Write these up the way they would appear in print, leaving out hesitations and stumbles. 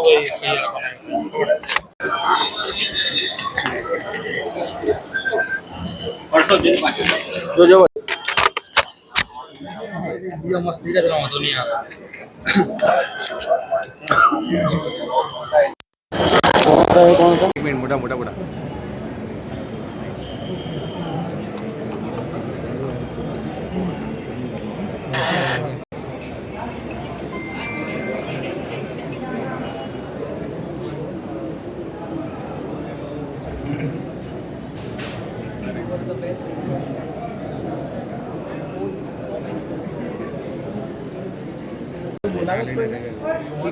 वही जो जो वीडियो मस्त दिखा रहा हूँ दुनिया कौन सा एक मिनट मोटा मोटा मोटा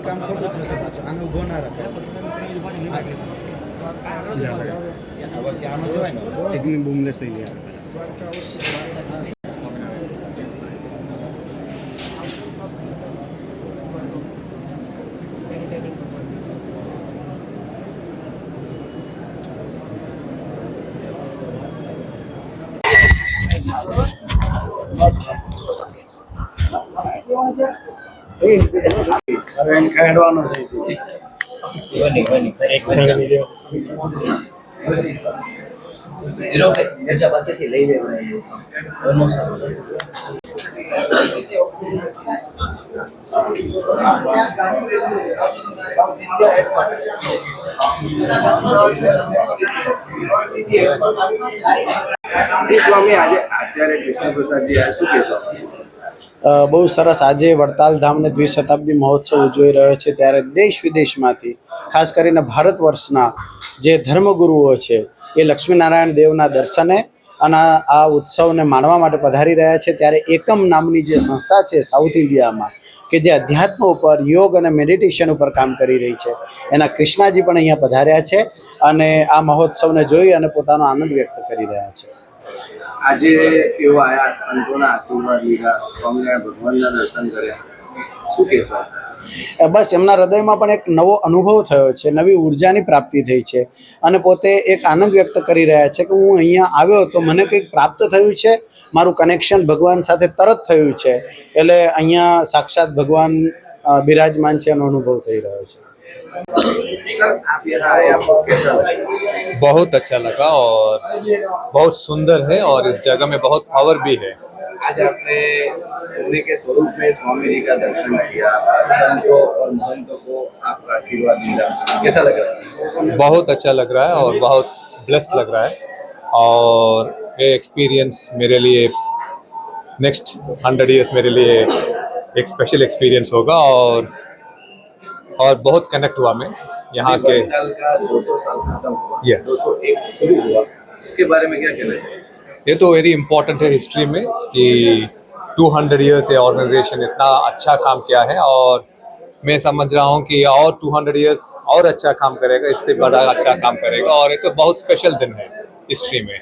काम खोटू थशे पाछो आने उभो ना रखे एक मिनट बूमलेस થઈ ગયા अरे इनका एडवांस है एक जीरो पे मेरे पास से ले ले स्वामी आज आचार्य कृष्ण प्रसाद जी आ શું કહેશો બહુ સરસ આજે વડતાલ ધામને દ્વિશતાબ્દી મહોત્સવ ઉજવી રહ્યો છે ત્યારે દેશ વિદેશમાંથી ખાસ કરીને ભારત વર્ષના જે ધર્મગુરુઓ છે એ લક્ષ્મીનારાયણ દેવના દર્શને અને આ ઉત્સવને માણવા માટે પધારી રહ્યા છે ત્યારે એકમ નામની જે સંસ્થા છે સાઉથ ઇન્ડિયામાં કે જે અધ્યાત્મ ઉપર યોગ અને મેડિટેશન ઉપર કામ કરી રહી છે એના કૃષ્ણાજી પણ અહીંયા પધાર્યા છે અને આ મહોત્સવને જોઈ અને પોતાનો આનંદ વ્યક્ત કરી રહ્યા છે આજે એવો આયા સંતોના આશીર્વાદ લીધા સ્વામિનારાયણ ભગવાનના દર્શન કર્યા શું કહેશો બસ એમના હૃદયમાં પણ એક નવો અનુભવ થયો છે નવી ઉર્જાની પ્રાપ્તિ થઈ છે અને પોતે એક આનંદ વ્યક્ત કરી રહ્યા છે કે હું અહીંયા આવ્યો તો મને કંઈક પ્રાપ્ત થયું છે મારું કનેક્શન ભગવાન સાથે તરત થયું છે એટલે અહીંયા સાક્ષાત ભગવાન બિરાજમાન છે એનો અનુભવ થઈ રહ્યો છે बहुत अच्छा लगा और बहुत सुंदर है और इस जगह में बहुत पावर भी है। आज आपने सोने के स्वरूप में स्वामी जी का दर्शन किया संतों और महंतों को आपका आशीर्वाद मिला कैसा लग रहा है बहुत अच्छा लग रहा है और बहुत ब्लेस्ड लग रहा है और ये एक्सपीरियंस मेरे लिए नेक्स्ट 100 इयर्स मेरे लिए एक स्पेशल एक्सपीरियंस होगा और बहुत कनेक्ट हुआ मैं यहाँ के का 200 साल खत्म हुआ Yes. 201 शुरू हुआ इसके बारे में क्या कहना है ये तो वेरी इम्पोर्टेंट है हिस्ट्री में कि 200 ईयर्स ये ऑर्गेनाइजेशन इतना अच्छा काम किया है और मैं समझ रहा हूँ कि और 200 ईयर्स और अच्छा काम करेगा इससे बड़ा अच्छा काम करेगा और ये तो बहुत स्पेशल दिन है हिस्ट्री में।